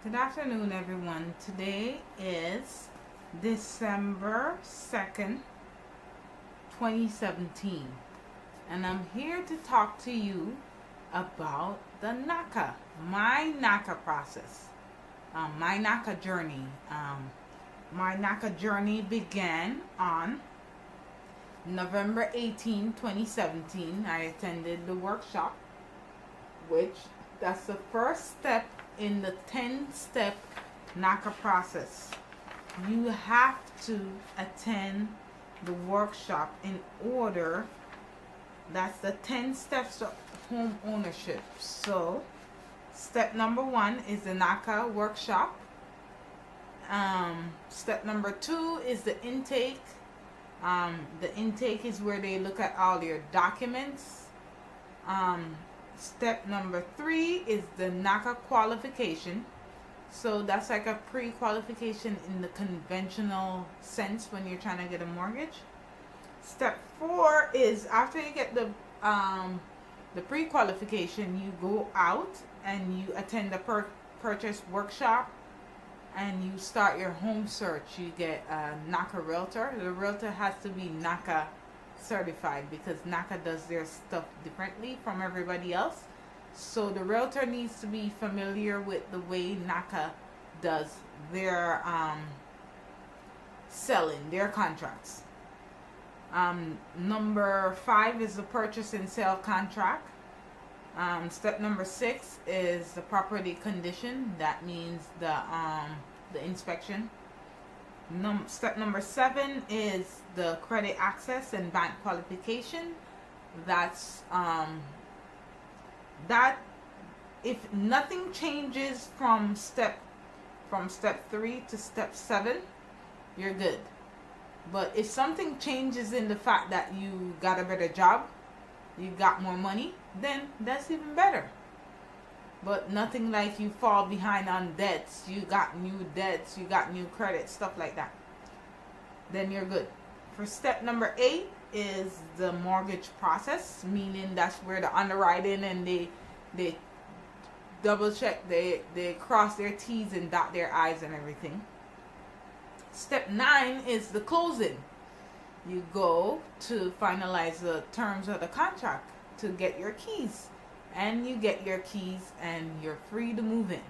Good afternoon, everyone. Today is December 2nd, 2017, and I'm here to talk to you about the Naca, my Naca process, my Naca journey. My Naca journey began on November 18, 2017. I attended the workshop, which that's the first step in the 10-step Naca process. You have to attend the workshop in order. That's the 10 steps of home ownership. So step number 1 is the Naca workshop. Step number 2 is the intake. The intake is where they look at all your documents. Step number 3 is the Naca qualification. So that's like a pre-qualification in the conventional sense when you're trying to get a mortgage. Step 4 is after you get the pre-qualification, you go out and you attend the purchase workshop and you start your home search. You get a Naca realtor. The realtor has to be Naca certified because Naca does their stuff differently from everybody else. So the realtor needs to be familiar with the way Naca does their selling, their contracts. Number 5 is the purchase and sale contract. Step number 6 is the property condition. That means the inspection. Step number 7 is the credit access and bank qualification. That's that if nothing changes from step 3 to step 7, you're good. But if something changes in the fact that you got a better job, you got more money, then that's even better. But nothing like you fall behind on debts, you got new debts, you got new credit, stuff like that, then you're good. For step number 8 is the mortgage process, meaning that's where the underwriting and they double check, they cross their T's and dot their I's and everything. Step 9 is the closing. You go to finalize the terms of the contract to get your keys. And you get your keys and you're free to move in.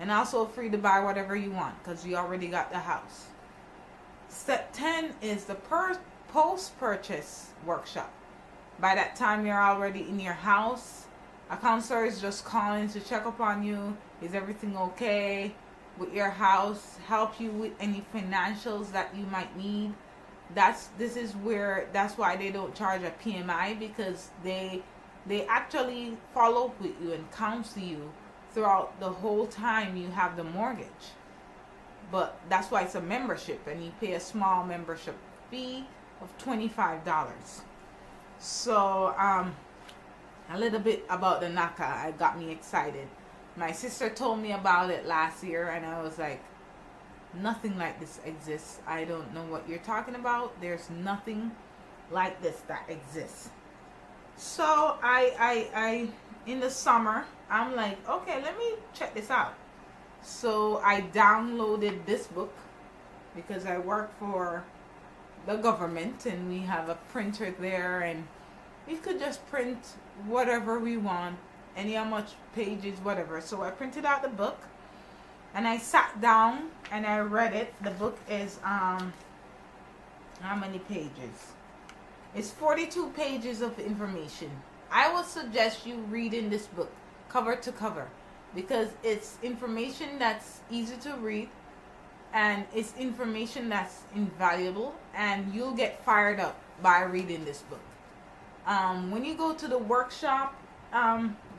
And also free to buy whatever you want because you already got the house. Step 10 is the post-purchase workshop. By that time you're already in your house. A counselor is just calling to check up on you. Is everything okay with your house? Help you with any financials that you might need. That's why they don't charge a PMI, because they actually follow up with you and counsel you throughout the whole time you have the mortgage. But that's why it's a membership, and you pay a small membership fee of $25. So a little bit about the Naca. It got me excited. My sister told me about it last year, and I was like, nothing like this exists. I don't know what you're talking about. There's nothing like this that exists. So I in the summer, I'm like, okay, let me check this out. So I downloaded this book because I work for the government and we have a printer there, and we could just print whatever we want, any how much pages, whatever. So I printed out the book and I sat down and I read it. The book is how many pages? It's 42 pages of information. I would suggest you reading this book cover to cover because it's information that's easy to read and it's information that's invaluable, and you'll get fired up by reading this book. When you go to the workshop,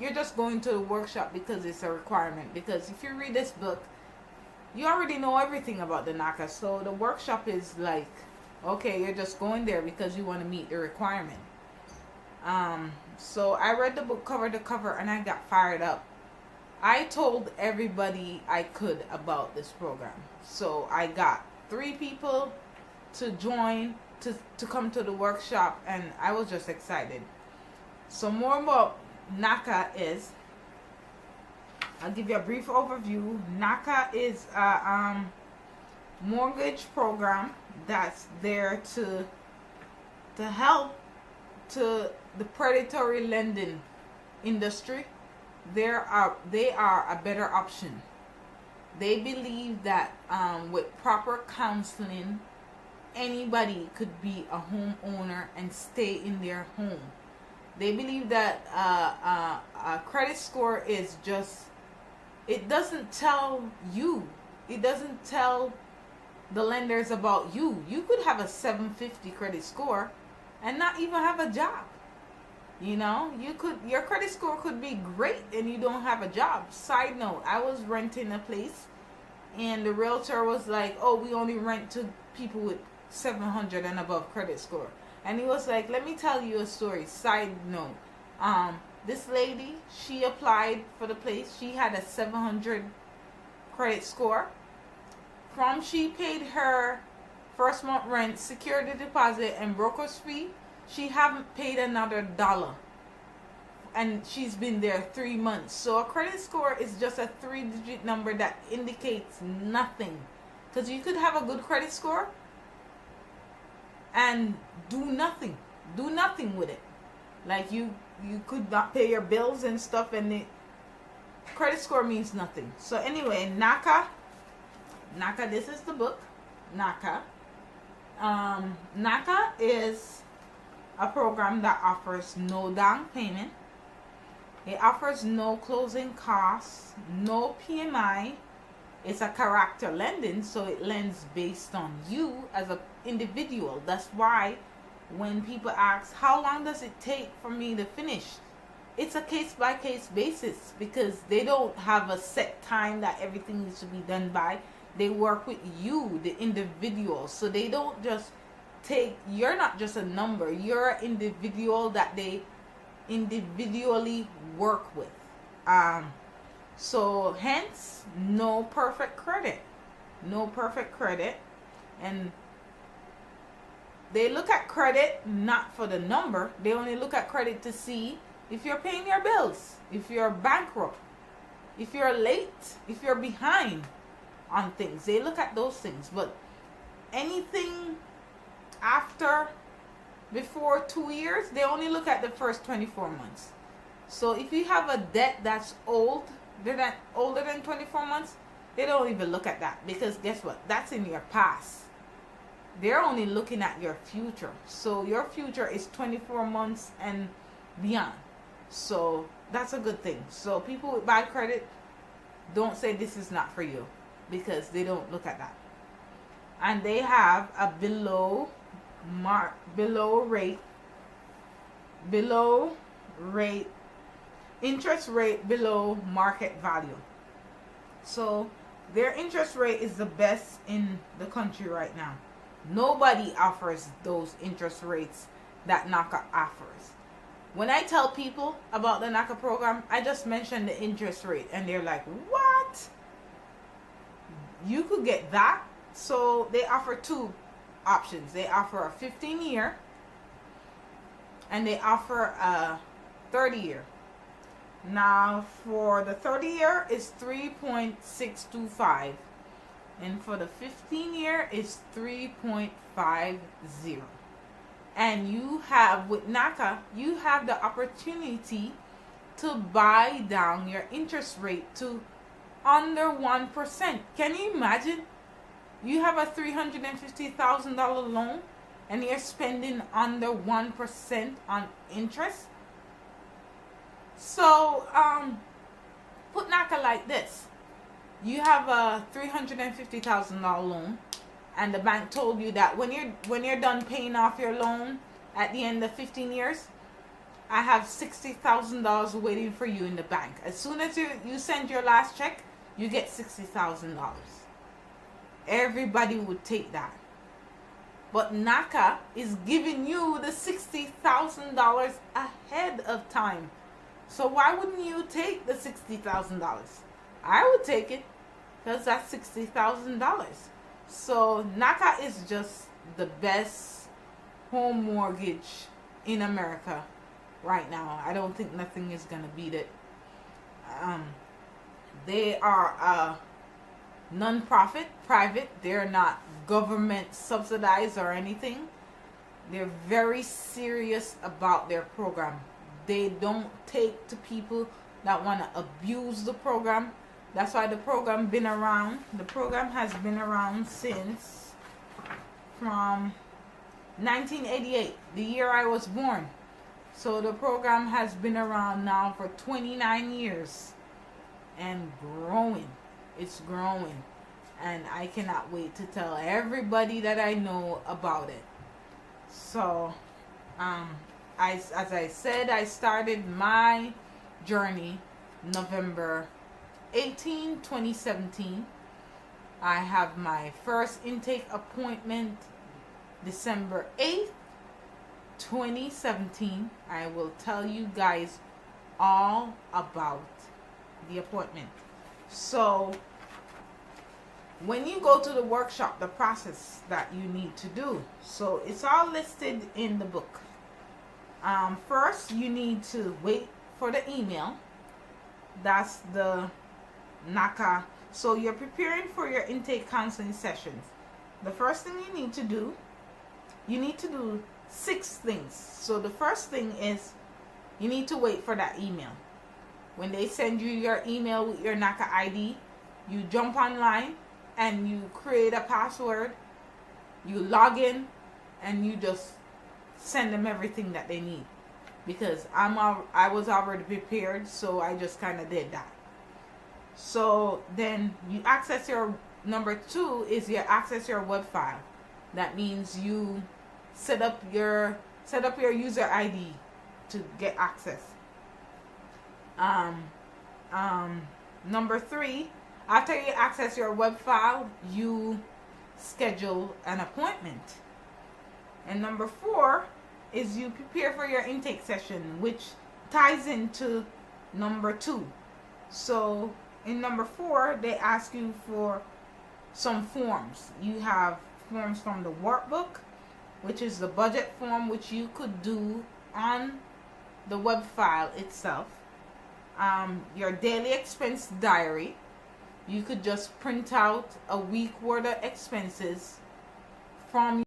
you're just going to the workshop because it's a requirement, because if you read this book, you already know everything about the Naca. So the workshop is like, okay, you're just going there because you want to meet the requirement. So I read the book cover to cover and I got fired up. I told everybody I could about this program. So I got 3 people to join to come to the workshop, and I was just excited. So more about Naca is I'll give you a brief overview. Naca is a mortgage program that's there to help to the predatory lending industry. They are a better option. They believe that with proper counseling, anybody could be a homeowner and stay in their home. They believe that a credit score is just, it doesn't tell you, it doesn't tell the lenders about you. You could have a 750 credit score and not even have a job. You know, your credit score could be great and you don't have a job. Side note, I was renting a place and the realtor was like, oh, we only rent to people with 700 and above credit score. And he was like, let me tell you a story. Side note, this lady, she applied for the place. She had a 700 credit score. From she paid her first month rent, security deposit, and broker's fee, she haven't paid another dollar. And she's been there 3 months. So a credit score is just a 3-digit number that indicates nothing. Because you could have a good credit score and do nothing with it. Like you could not pay your bills and stuff, and the credit score means nothing. So anyway, Naca, this is the book, Naca. Naca is a program that offers no down payment. It offers no closing costs, no PMI. It's a character lending, so it lends based on you as an individual. That's why when people ask, how long does it take for me to finish? It's a case-by-case basis, because they don't have a set time that everything needs to be done by. They work with you, the individual. So they don't just you're not just a number. You're an individual that they individually work with. So hence, no perfect credit. And they look at credit not for the number. They only look at credit to see if you're paying your bills, if you're bankrupt, if you're late, if you're behind on things. They look at those things. But anything before 2 years, they only look at the first 24 months. So if you have a debt that's older than 24 months, they don't even look at that, because guess what? That's in your past. They're only looking at your future. So your future is 24 months and beyond. So that's a good thing. So people with bad credit, don't say this is not for you, because they don't look at that. And they have a below rate interest rate below market value. So their interest rate is the best in the country right now. Nobody offers those interest rates that Naca offers. When I tell people about the Naca program, I just mention the interest rate and they're like, what? You could get that? So they offer two options. They offer a 15-year and they offer a 30-year. Now for the 30-year is 3.625 and for the 15-year is 3.50. And you have, with Naca, you have the opportunity to buy down your interest rate to under 1%. Can you imagine? You have a $350,000 loan and you're spending under 1% on interest. So, put Naca like this. You have a $350,000 loan, and the bank told you that when you're done paying off your loan at the end of 15 years, I have $60,000 waiting for you in the bank. As soon as you send your last check, you get $60,000. Everybody would take that. But Naca is giving you the $60,000 ahead of time. So why wouldn't you take the $60,000? I would take it, because that's $60,000. So Naca is just the best home mortgage in America right now. I don't think nothing is gonna beat it. They are a non-profit, private. They're not government subsidized or anything. They're very serious about their program. They don't take to people that want to abuse the program. That's why the program been around. The program has been around since from 1988, the year I was born. So the program has been around now for 29 years and growing. It's growing. And I cannot wait to tell everybody that I know about it. So, as I said, I started my journey November 18, 2017. I have my first intake appointment December 8th, 2017. I will tell you guys all about the appointment. So, when you go to the workshop, the process that you need to do. So it's all listed in the book. First, you need to wait for the email. That's the Naca. So you're preparing for your intake counseling sessions. The first thing you need to do 6 things. So the first thing is you need to wait for that email. When they send you your email with your Naca ID, you jump online and you create a password, you log in, and you just send them everything that they need. Because I was already prepared, so I just kind of did that. So then you access your, number 2 is you access your web file. That means you set up your user ID to get access. Number 3, after you access your web file, you schedule an appointment. And number 4 is you prepare for your intake session, which ties into number 2. So in number 4, they ask you for some forms. You have forms from the workbook, which is the budget form, which you could do on the web file itself. Your daily expense diary. You could just print out a week worth of expenses from